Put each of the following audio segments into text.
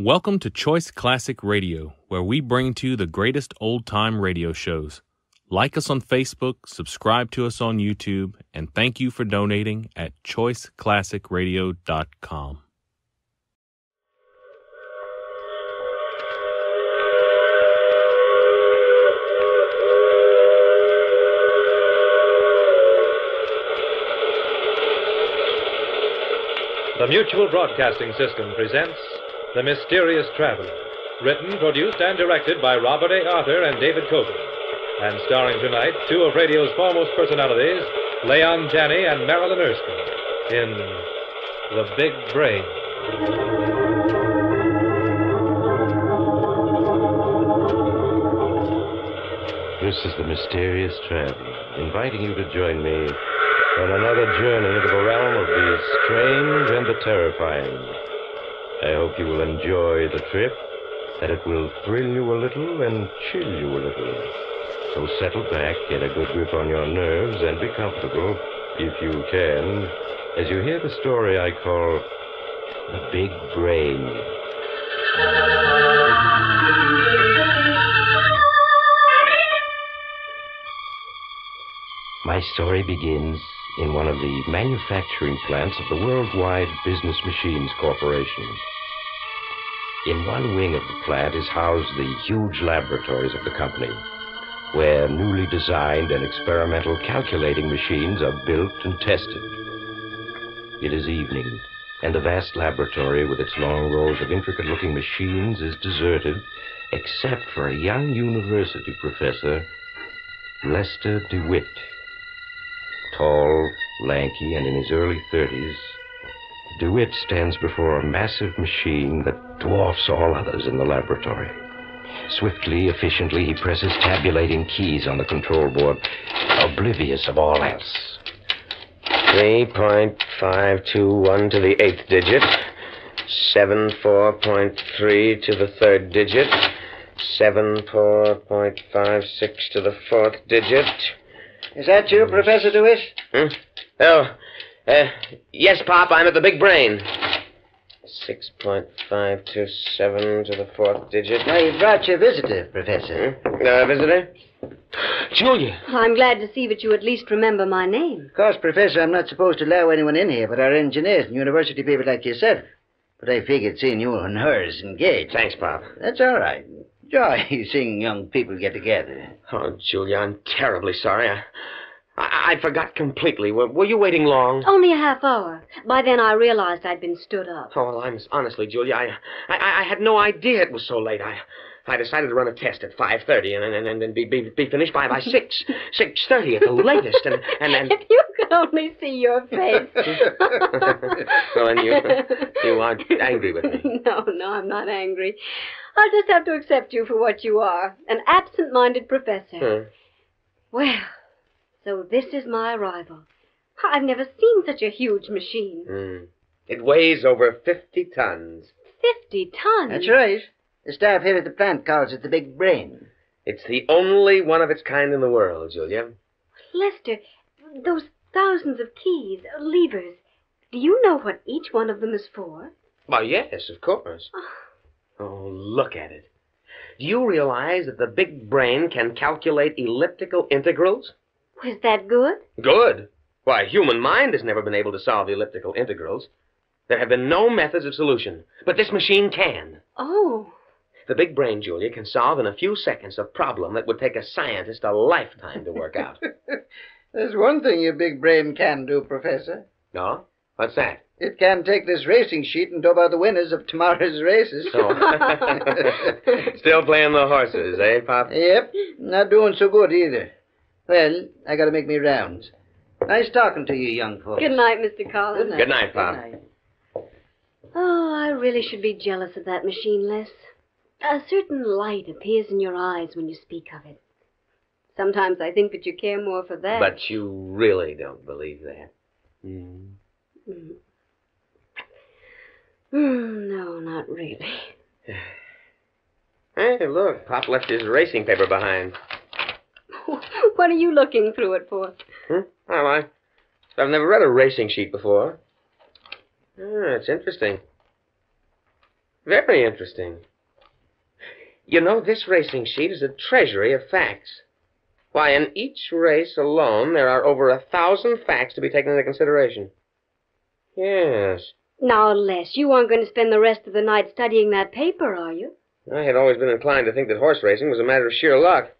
Welcome to Choice Classic Radio, where we bring to you the greatest old-time radio shows. Like us on Facebook, subscribe to us on YouTube, and thank you for donating at choiceclassicradio.com. The Mutual Broadcasting System presents The Mysterious Traveler, written, produced, and directed by Robert A. Arthur and David Cogan, and starring tonight two of radio's foremost personalities, Leon Janney and Marilyn Erskine, in The Big Brain. This is The Mysterious Traveler, inviting you to join me on another journey into the realm of the strange and the terrifying. I hope you will enjoy the trip, that it will thrill you a little and chill you a little. So settle back, get a good grip on your nerves, and be comfortable, if you can, as you hear the story I call The Big Brain. My story begins in one of the manufacturing plants of the Worldwide Business Machines Corporation. In one wing of the plant is housed the huge laboratories of the company, where newly designed and experimental calculating machines are built and tested. It is evening, and the vast laboratory with its long rows of intricate-looking machines is deserted, except for a young university professor, Lester DeWitt. Tall, lanky, and in his early 30s, DeWitt stands before a massive machine that dwarfs all others in the laboratory. Swiftly, efficiently, he presses tabulating keys on the control board, oblivious of all else. 3.521 to the 8th digit, 74.3 to the 3rd digit, 74.56 to the 4th digit. Is that you, Professor DeWitt? Yes, Pop, I'm at the Big Brain. 6.527 to the 4th digit. I brought you a visitor, Professor. Visitor? Julia. I'm glad to see that you at least remember my name. Of course, Professor, I'm not supposed to allow anyone in here but our engineers and university people like yourself. But I figured seeing you and hers engaged. Thanks, Pop. That's all right. Joy seeing young people get together. Oh, Julia, I'm terribly sorry. I forgot completely. Were you waiting long? Only a half hour. By then I realized I'd been stood up. Oh, well, honestly, Julia, I had no idea it was so late. I decided to run a test at 5:30 and then be finished by 6:30 at the latest. And If you could only see your face. Well, then you aren't angry with me. No, I'm not angry. I'll just have to accept you for what you are, an absent-minded professor. Well, so this is my arrival. I've never seen such a huge machine. It weighs over 50 tons. 50 tons? That's right. The staff here at the plant calls it the Big Brain. It's the only one of its kind in the world, Julia. Lester, those thousands of keys, levers, do you know what each one of them is for? Well, yes, of course. Oh, look at it. Do you realize that the Big Brain can calculate elliptical integrals? Was that good? Good. Why, human mind has never been able to solve the elliptical integrals. There have been no methods of solution, but this machine can. Oh. The Big Brain, Julia, can solve in a few seconds a problem that would take a scientist a lifetime to work out. There's one thing your Big Brain can do, Professor. No? What's that? It can take this racing sheet and dub out the winners of tomorrow's races. Oh. Still playing the horses, eh, Pop? Yep. Not doing so good either. Well, I gotta make me rounds. Nice talking to you, young folks. Good night, Mr. Collins. Good night, Pop. Good night. Oh, I really should be jealous of that machine, Les. A certain light appears in your eyes when you speak of it. Sometimes I think that you care more for that. But you really don't believe that. No, not really. Hey, look, Pop left his racing paper behind. What are you looking through it for? Well, I've never read a racing sheet before. It's interesting. Very interesting. You know, this racing sheet is a treasury of facts. Why, in each race alone, there are over 1,000 facts to be taken into consideration. Yes. Now, Les, you aren't going to spend the rest of the night studying that paper, are you? I had always been inclined to think that horse racing was a matter of sheer luck.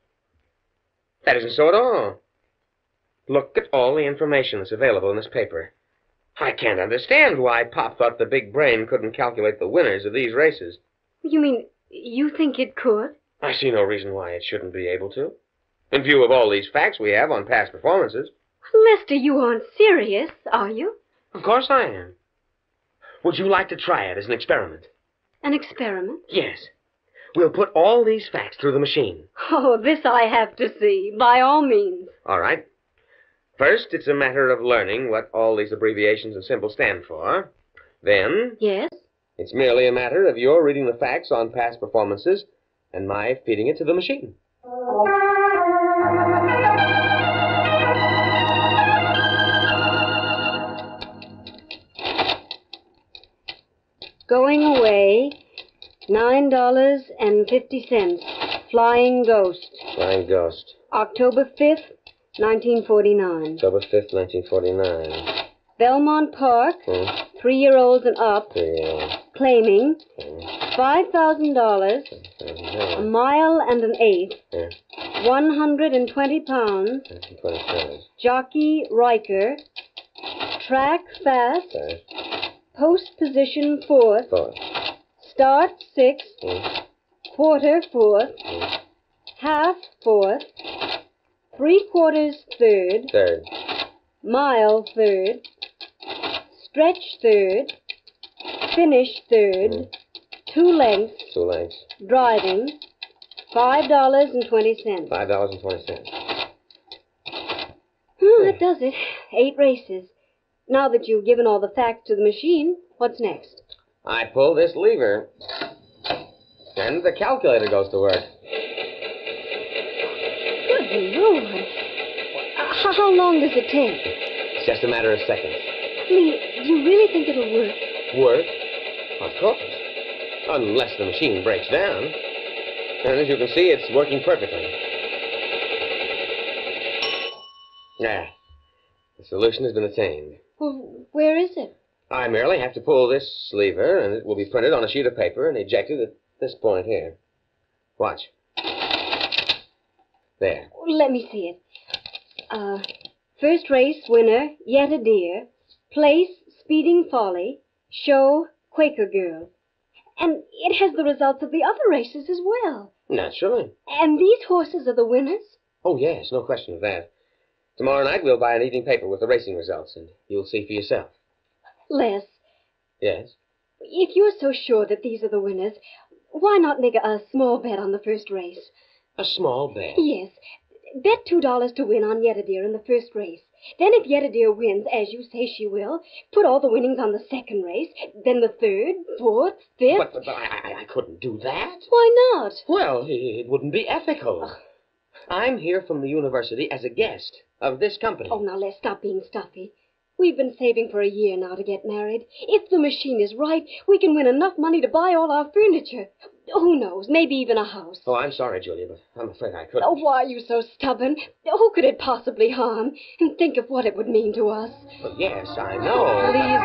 That isn't so at all. Look at all the information that's available in this paper. I can't understand why Pop thought the big brain couldn't calculate the winners of these races. You mean you think it could? I see no reason why it shouldn't be able to. In view of all these facts we have on past performances. Lester, you aren't serious, are you? Of course I am. Would you like to try it as an experiment? An experiment? Yes. We'll put all these facts through the machine. Oh, this I have to see, by all means. All right. First, it's a matter of learning what all these abbreviations and symbols stand for. Then... Yes? It's merely a matter of your reading the facts on past performances and my feeding it to the machine. Going away, $9.50. Flying Ghost. Flying Ghost. October 5th, 1949. October 5th, 1949. Belmont Park, 3-year-olds and up, claiming $5,000, a mile and an eighth, 120 pounds, jockey Riker, track fast, post position fourth, start sixth, quarter fourth, half fourth, 3/4 third, mile third, stretch third, finish third, 2 lengths, driving, $5.20. $5.20. That does it. 8 races. Now that you've given all the facts to the machine, what's next? I pull this lever, and the calculator goes to work. Good Lord. How long does it take? It's just a matter of seconds. I mean, do you really think it'll work? Work? Of course. Unless the machine breaks down. And as you can see, it's working perfectly. The solution has been attained. Well, where is it? I merely have to pull this lever, and it will be printed on a sheet of paper and ejected at this point here. Watch. There. Let me see it. First race winner, Yet a Deer. Place, Speeding Folly. Show, Quaker Girl. And it has the results of the other races as well. Naturally. And these horses are the winners? Oh, yes, no question of that. Tomorrow night we'll buy an evening paper with the racing results, and you'll see for yourself. Les. Yes? If you're so sure that these are the winners, why not make a small bet on the first race? A small bet? Yes. Bet $2 to win on Yet a Deer in the first race. Then if Yet a Deer wins, as you say she will, put all the winnings on the second race, then the third, fourth, fifth... But I couldn't do that. Why not? Well, it wouldn't be ethical. Ugh. I'm here from the university as a guest of this company. Oh, now, Les, stop being stuffy. We've been saving for a year now to get married. If the machine is right, we can win enough money to buy all our furniture. Who knows, maybe even a house. Oh, I'm sorry, Julia, but I'm afraid I couldn't. Oh, why are you so stubborn? Who could it possibly harm? And think of what it would mean to us. Well, yes, I know. Please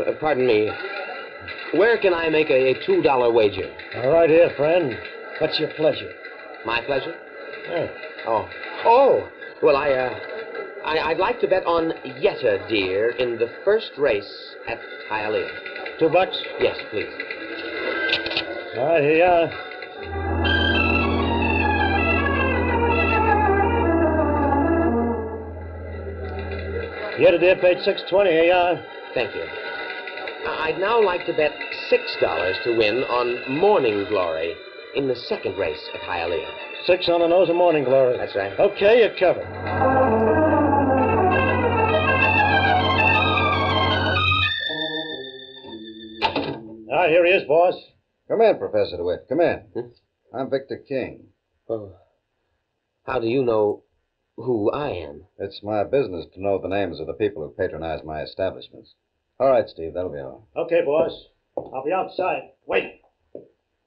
don't. Pardon me. Where can I make a $2 wager? Right here, friend. What's your pleasure? My pleasure? Yeah. Oh, well, I'd like to bet on Yet a Deer in the first race at Hialeah. $2? Yes, please. All right, here you are. Yet a Deer paid $6.20. Here you are. Thank you. I'd now like to bet $6 to win on Morning Glory in the second race at Hialeah. 6 on the nose of Morning Glory. That's right. Okay, you're covered. All right, here he is, boss. Come in, Professor DeWitt. Come in. I'm Victor King. Oh. How do you know who I am. It's my business to know the names of the people who patronize my establishments. All right, Steve, that'll be all. Okay, boss. I'll be outside. Wait.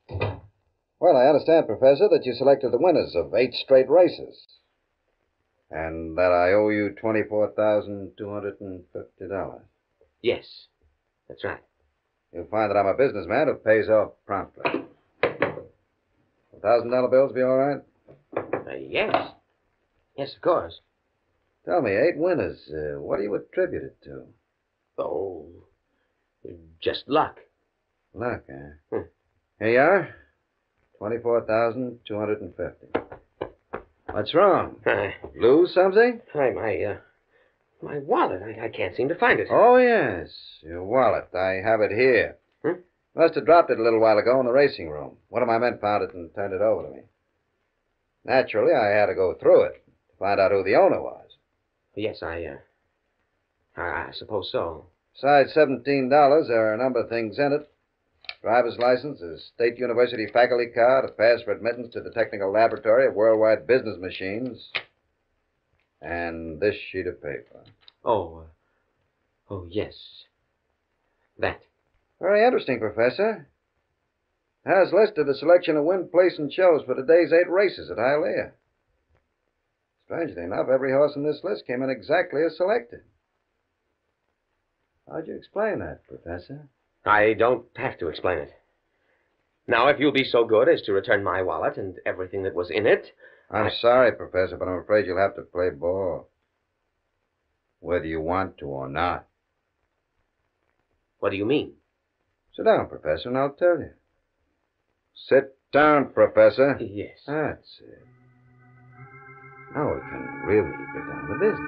Well, I understand, Professor, that you selected the winners of 8 straight races. And that I owe you $24,250. Yes, that's right. You'll find that I'm a businessman who pays off promptly. $1,000 bills be all right? Yes. Yes, of course. Tell me, 8 winners, what do you attribute it to? Oh, just luck. Luck, eh? Here you are. $24,250. What's wrong? Lose something? My wallet. I can't seem to find it. Oh, yes. Your wallet. I have it here. Must have dropped it a little while ago in the racing room. One of my men found it and turned it over to me. Naturally, I had to go through it to find out who the owner was. Yes, I suppose so. Besides $17, there are a number of things in it. Driver's license, a state university faculty card, a pass for admittance to the technical laboratory of worldwide business machines, and this sheet of paper. Oh, yes. That. Very interesting, Professor. It has listed a selection of win, place, and shows for today's 8 races at Hialeah. Strangely enough, every horse in this list came in exactly as selected. How'd you explain that, Professor? I don't have to explain it. Now, if you'll be so good as to return my wallet and everything that was in it... I'm sorry, Professor, but I'm afraid you'll have to play ball. Whether you want to or not. What do you mean? Sit down, Professor, and I'll tell you. Sit down, Professor. Yes. That's it. Now we can really get down to business.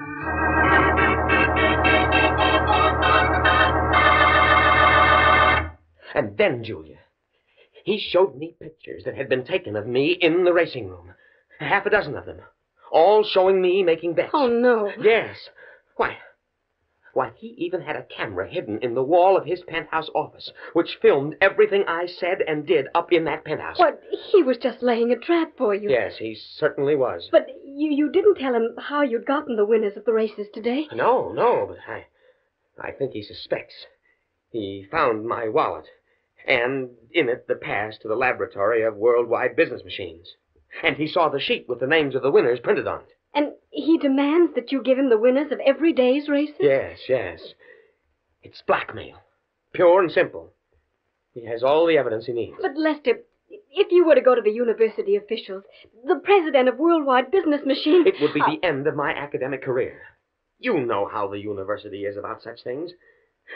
And then, Julia, he showed me pictures that had been taken of me in the racing room. 6 of them. All showing me making bets. Oh, no. Yes. Why, he even had a camera hidden in the wall of his penthouse office, which filmed everything I said and did up in that penthouse. What? He was just laying a trap for you. Yes, he certainly was. But you didn't tell him how you'd gotten the winners of the races today? No, but I think he suspects. He found my wallet, and in it the pass to the laboratory of worldwide business machines. And he saw the sheet with the names of the winners printed on it. And he demands that you give him the winners of every day's races? Yes. It's blackmail. Pure and simple. He has all the evidence he needs. But, Lester, if you were to go to the university officials, the president of Worldwide Business Machines... It would be the end of my academic career. You know how the university is about such things.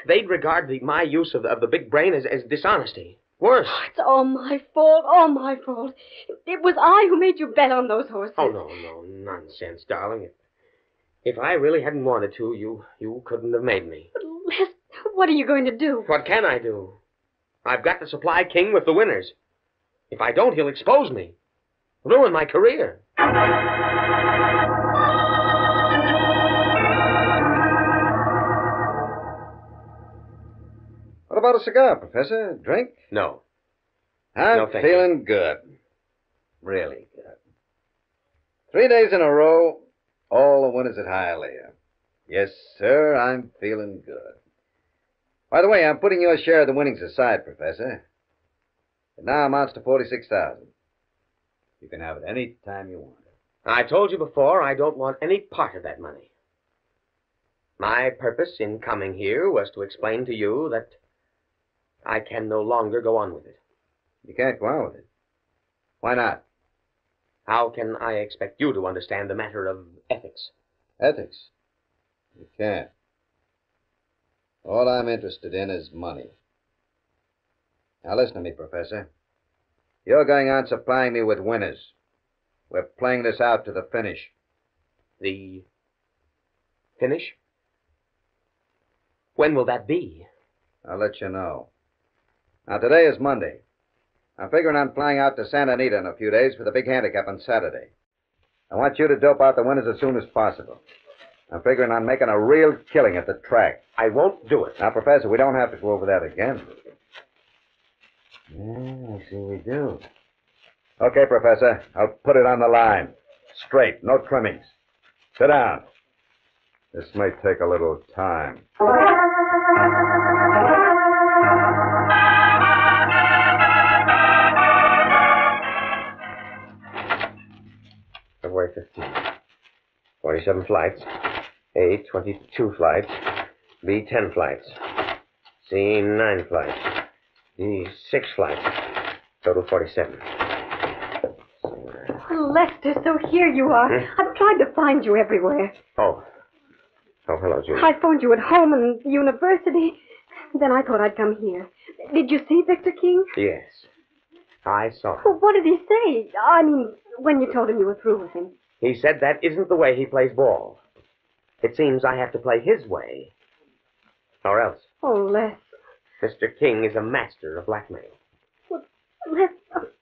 They'd regard my use of the big brain as dishonesty. Worse. Oh, it's all my fault. It was I who made you bet on those horses. Oh, no, nonsense, darling. If I really hadn't wanted to, you couldn't have made me. But, Lester, what are you going to do? What can I do? I've got to supply King with the winners. If I don't, he'll expose me. Ruin my career. What about a cigar, Professor? Drink? No. I'm No, thank feeling good. Really good. 3 days in a row, all the winners at Hialeah. Yes, sir, I'm feeling good. By the way, I'm putting your share of the winnings aside, Professor. It now amounts to $46,000. You can have it any time you want it. I told you before I don't want any part of that money. My purpose in coming here was to explain to you that I can no longer go on with it. You can't go on with it. Why not? How can I expect you to understand the matter of ethics? Ethics? You can't. All I'm interested in is money. Now listen to me, Professor. You're going on supplying me with winners. We're playing this out to the finish. The finish? When will that be? I'll let you know. Now, today is Monday. I'm figuring on flying out to Santa Anita in a few days for the big handicap on Saturday. I want you to dope out the winners as soon as possible. I'm figuring on making a real killing at the track. I won't do it. Now, Professor, we don't have to go over that again. Yeah, I see we do. Okay, Professor, I'll put it on the line. Straight, no trimmings. Sit down. This may take a little time. February 15th. 47 flights. A, 22 flights. B, 10 flights. C, 9 flights. D, 6 flights. Total 47. Lester, so here you are. I've tried to find you everywhere. Oh, hello, Julie. I phoned you at home and the university. Then I thought I'd come here. Did you see Victor King? Yes. I saw him. Well, what did he say? I mean, when you told him you were through with him. He said that isn't the way he plays ball. It seems I have to play his way. Or else. Oh, Les. Mr. King is a master of blackmail. Well, Les,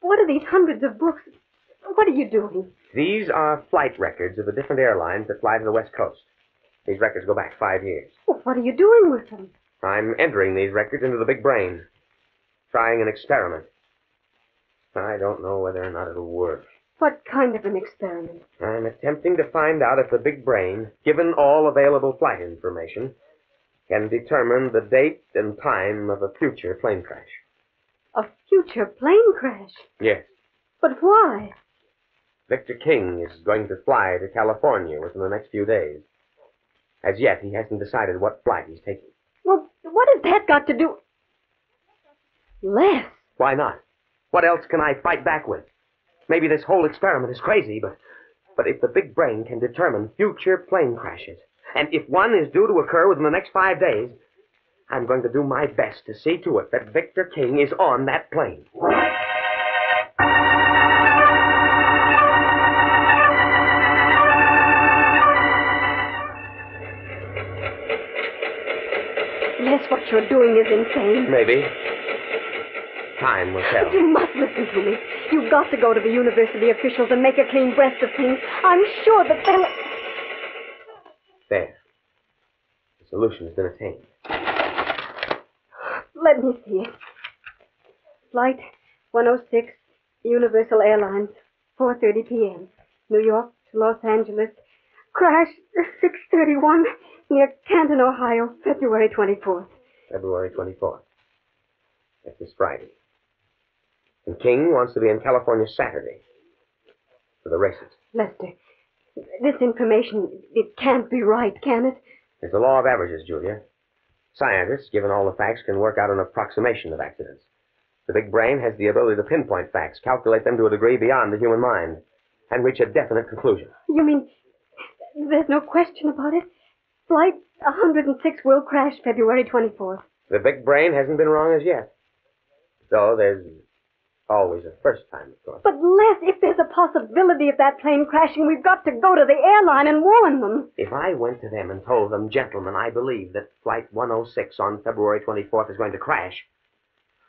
what are these hundreds of books? What are you doing? These are flight records of the different airlines that fly to the West Coast. These records go back 5 years. Well, what are you doing with them? I'm entering these records into the big brain. Trying an experiment. I don't know whether or not it'll work. What kind of an experiment? I'm attempting to find out if the big brain, given all available flight information, can determine the date and time of a future plane crash. A future plane crash? Yes. But why? Victor King is going to fly to California within the next few days. As yet, he hasn't decided what flight he's taking. Well, what has that got to do... Les. Why not? What else can I fight back with? Maybe this whole experiment is crazy, but if the big brain can determine future plane crashes, and if one is due to occur within the next 5 days, I'm going to do my best to see to it that Victor King is on that plane. Les, what you're doing is insane. Maybe. Time will tell. But you must listen to me. You've got to go to the university officials and make a clean breast of things. I'm sure that they'll... There. The solution has been attained. Let me see it. Flight 106, Universal Airlines, 4:30 p.m. New York to Los Angeles. Crash 6:31 near Canton, Ohio, February 24th. February 24th. That's this Friday. And King wants to be in California Saturday for the races. Lester, this information, it can't be right, can it? There's the law of averages, Julia. Scientists, given all the facts, can work out an approximation of accidents. The big brain has the ability to pinpoint facts, calculate them to a degree beyond the human mind, and reach a definite conclusion. You mean there's no question about it? Flight 106 will crash February 24th. The big brain hasn't been wrong as yet. Though there's always a first time, of course. But, Les, if there's a possibility of that plane crashing, we've got to go to the airline and warn them. If I went to them and told them, gentlemen, I believe that Flight 106 on February 24th is going to crash,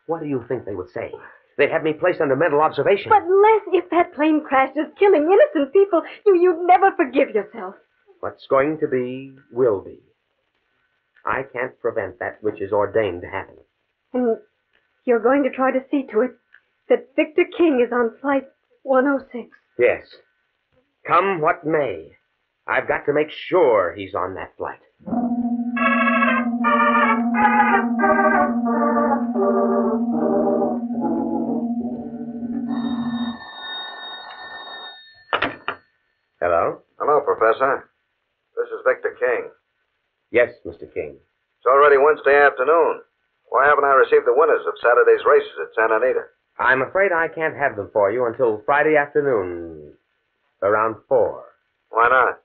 what do you think they would say? They'd have me placed under mental observation. But, Les, if that plane crashes, killing innocent people, you'd never forgive yourself. What's going to be, will be. I can't prevent that which is ordained to happen. And you're going to try to see to it that Victor King is on Flight 106. Yes. Come what may, I've got to make sure he's on that flight. Hello? Hello, Professor. This is Victor King. Yes, Mr. King. It's already Wednesday afternoon. Why haven't I received the winners of Saturday's races at Santa Anita? I'm afraid I can't have them for you until Friday afternoon, around 4. Why not?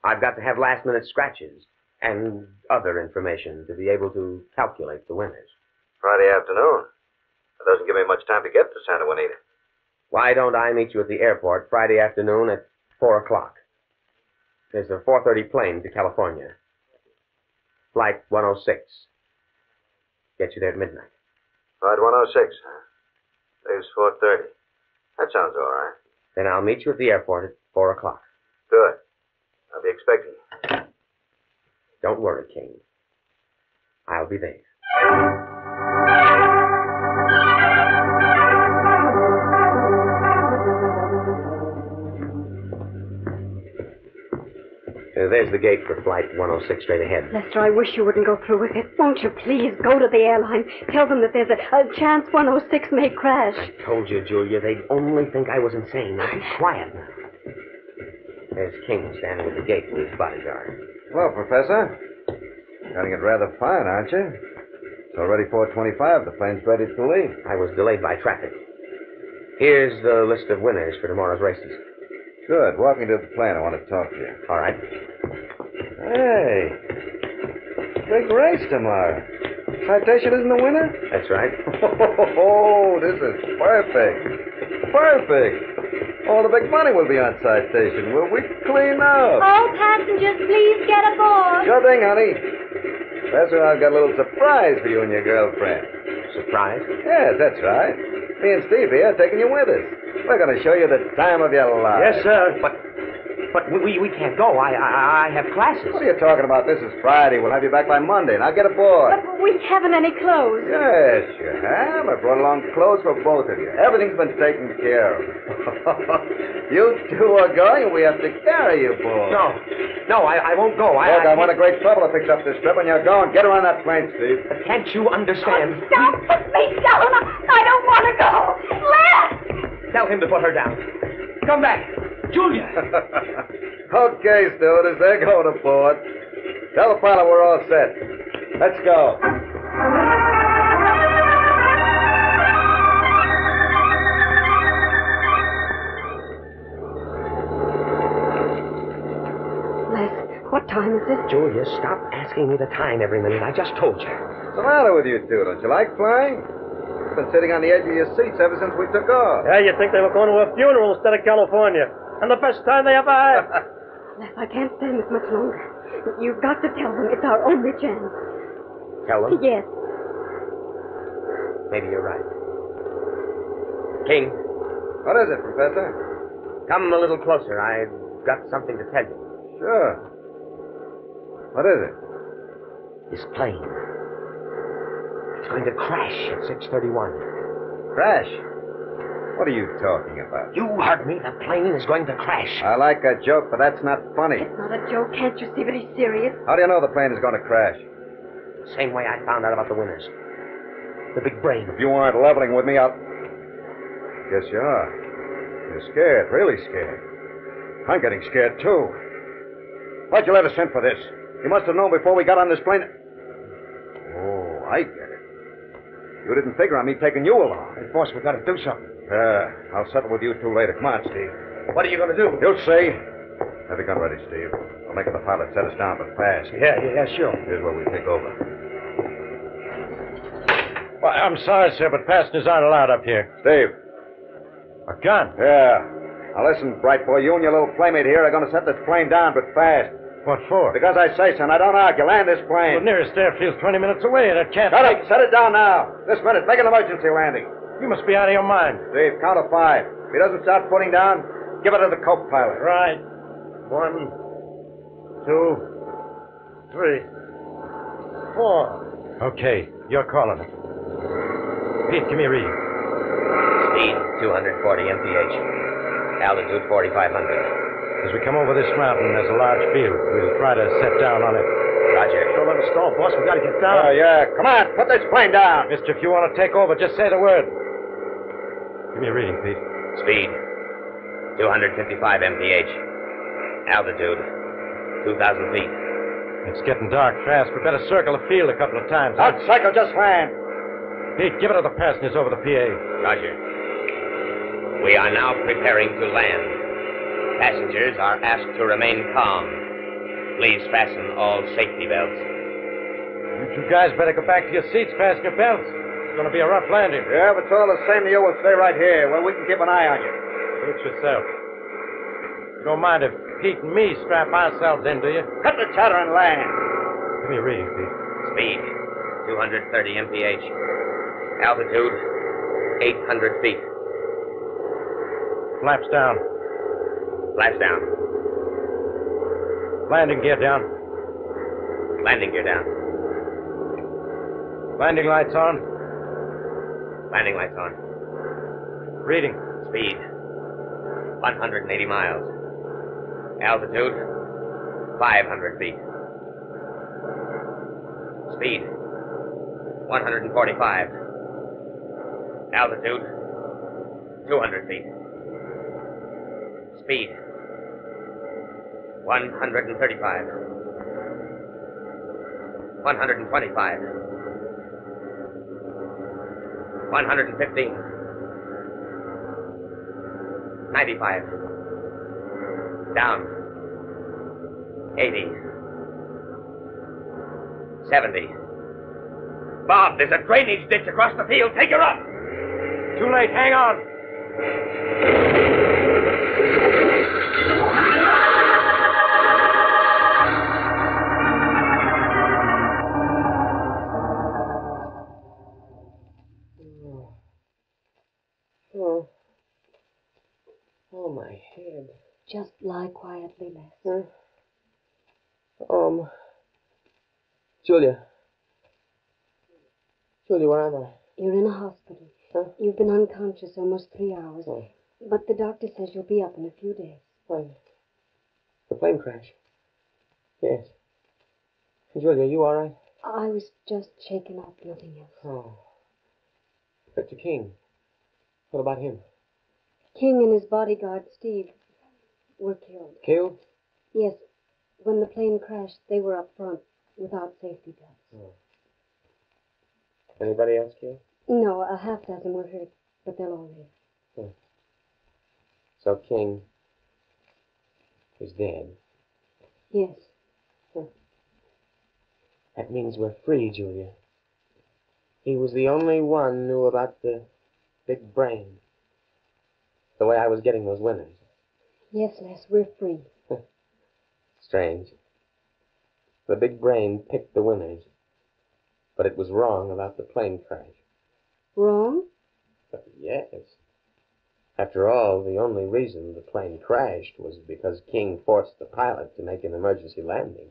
I've got to have last-minute scratches and other information to be able to calculate the winners. Friday afternoon? That doesn't give me much time to get to Santa Anita. Why don't I meet you at the airport Friday afternoon at 4 o'clock? There's a 4:30 plane to California. Flight 106. Get you there at midnight. Flight 106, huh? Leaves 4:30. That sounds all right. Then I'll meet you at the airport at 4 o'clock. Good. I'll be expecting you. Don't worry, King. I'll be there. There's the gate for Flight 106 straight ahead. Lester, I wish you wouldn't go through with it. Won't you please go to the airline? Tell them that there's a chance 106 may crash. I told you, Julia, they'd only think I was insane. Now be quiet now. There's King standing at the gate with his bodyguard. Well, Professor, getting it rather fine, aren't you? It's already 4:25. The plane's ready to leave. I was delayed by traffic. Here's the list of winners for tomorrow's races. Good. Walk me to the plane. I want to talk to you. All right. Hey. Big race tomorrow. Citation isn't the winner? That's right. Oh, this is perfect. Perfect. All the big money will be on citation. Will we clean up? All passengers, please get aboard. Sure thing, honey. Professor, I've got a little surprise for you and your girlfriend. Surprise? Yes, that's right. Me and Steve here are taking you with us. We're going to show you the time of your life. Yes, sir. But we can't go. I have classes. What are you talking about? This is Friday. We'll have you back by Monday. Now get aboard. But we haven't any clothes. Yes, you have. I brought along clothes for both of you. Everything's been taken care of. You two are going, and we have to carry you, boy. No, I won't go. Look, I'm in a great trouble to fix up this trip, and you're going. Get around that plane, Steve. Can't you understand? Stop! Put me down! I don't want to go! Les! Tell him to put her down. Come back. Julia! Okay, stewardess, they're going aboard. Tell the pilot we're all set. Let's go. Les, what time is it? Julia, stop asking me the time every minute. I just told you. What's the matter with you two? Don't you like flying? You've been sitting on the edge of your seats ever since we took off. Yeah, you'd think they were going to a funeral instead of California. And the best time they ever had. Les, I can't stand this much longer. You've got to tell them it's our only chance. Tell them? Yes. Maybe you're right. King. What is it, Professor? Come a little closer. I've got something to tell you. Sure. What is it? This plane. It's going to crash at 6:31. Crash? What are you talking about? You heard me. The plane is going to crash. I like a joke, but that's not funny. It's not a joke. Can't you see that he's serious? How do you know the plane is going to crash? Same way I found out about the winners. The big brain. If you aren't leveling with me, I'll... Guess you are. You're scared, really scared. I'm getting scared, too. Why'd you let us in for this? You must have known before we got on this plane... Oh, I get it. You didn't figure on me taking you along. Hey, boss, we've got to do something. I'll settle with you two later. Come on, Steve. What are you going to do? You'll see. Have your gun ready, Steve. I'll make the pilot set us down, but fast. Yeah, sure. Here's where we take over. Well, I'm sorry, sir, but passengers aren't allowed up here. Steve. A gun? Yeah. Now listen, bright boy, you and your little playmate here are going to set this plane down, but fast. What for? Because I say so, and I don't argue. Land this plane. The nearest airfield's 20 minutes away, and it can't... Shut up. Set it down now. This minute. Make an emergency landing. You must be out of your mind. Steve, count to 5. If he doesn't start putting down, give it to the co-pilot. Right. 1, 2, 3, 4. Okay, you're calling it. Pete, give me a reading. Speed 240 mph. Altitude 4,500. As we come over this mountain, there's a large field. We'll try to set down on it. Roger. Don't let us stall, boss. We got to get down. Yeah. Come on. Put this plane down. Mister, if you want to take over, just say the word. Give me a reading, Pete. Speed 255 mph. Altitude 2,000 feet. It's getting dark fast. We better circle the field a couple of times. Don't cycle, just land. Pete, give it to the passengers over the PA. Roger. We are now preparing to land. Passengers are asked to remain calm. Please fasten all safety belts. You two guys better go back to your seats, fasten your belts. It's going to be a rough landing. Yeah, but it's all the same to you. We'll stay right here where we can keep an eye on you. Suit yourself. You don't mind if Pete and me strap ourselves in, do you? Cut the chatter and land. Give me a reading, Pete. Speed 230 mph. Altitude 800 feet. Flaps down. Flaps down. Landing gear down. Landing gear down. Landing lights on. Landing lights on. Reading. Speed 180 miles. Altitude 500 feet. Speed, 145. Altitude, 200 feet. Speed, 135. 125. 115. 95. Down. 80. 70. Bob, there's a drainage ditch across the field. Take her up! Too late. Hang on. Oh, my head. Just lie quietly, Les. Julia. Julia, where am I? You're in a hospital. Huh? You've been unconscious almost 3 hours. Oh. But the doctor says you'll be up in a few days. Why? The plane crash. Yes. Julia, you all right? I was just shaken up, nothing else. Oh. Dr. King. What about him? King and his bodyguard, Steve, were killed. Killed? Yes. When the plane crashed, they were up front without safety belts. Oh. Anybody else killed? No, a half dozen were hurt, but they'll all live. So King is dead. Yes. That means we're free, Julia. He was the only one knew about the big brain. The way I was getting those winners. Yes, Les, we're free. Strange. The big brain picked the winners. But it was wrong about the plane crash. Wrong? Yes. After all, the only reason the plane crashed was because King forced the pilot to make an emergency landing.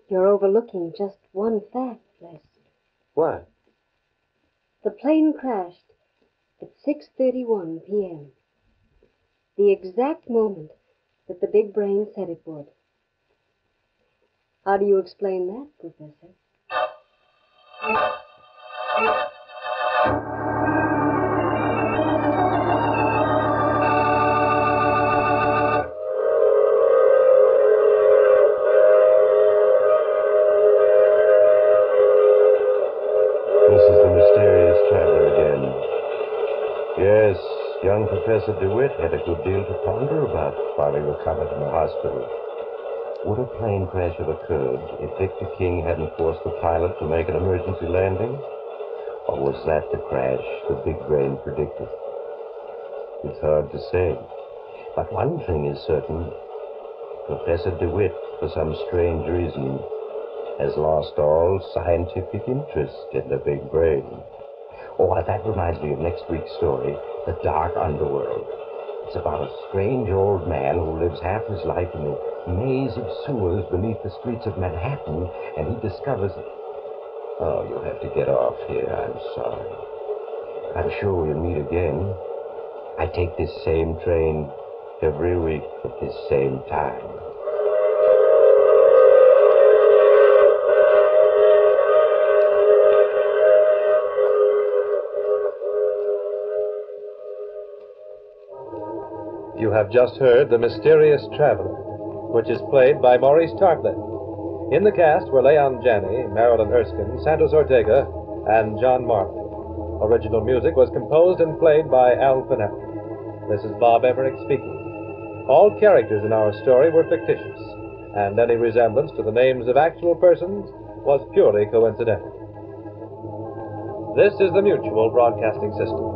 You're overlooking just one fact, Les. What? The plane crashed at 6:31 p.m. The exact moment that the big brain said it would. How do you explain that, Professor? This is the mysterious traveler again. Yes, young Professor DeWitt had a good deal to ponder about while he recovered in the hospital. Would a plane crash have occurred if Victor King hadn't forced the pilot to make an emergency landing? Or was that the crash the big brain predicted? It's hard to say. But one thing is certain. Professor DeWitt, for some strange reason, has lost all scientific interest in the big brain. Oh, that reminds me of next week's story, The Dark Underworld. It's about a strange old man who lives half his life in the maze of sewers beneath the streets of Manhattan, and he discovers... Oh, you'll have to get off here. I'm sorry. I'm sure we'll meet again. I take this same train every week at this same time. You have just heard The Mysterious Traveler, which is played by Maurice Tarplett. In the cast were Leon Janney, Marilyn Erskine, Santos Ortega, and John Marley. Original music was composed and played by Al Finelli. This is Bob Emmerich speaking. All characters in our story were fictitious, and any resemblance to the names of actual persons was purely coincidental. This is the Mutual Broadcasting System.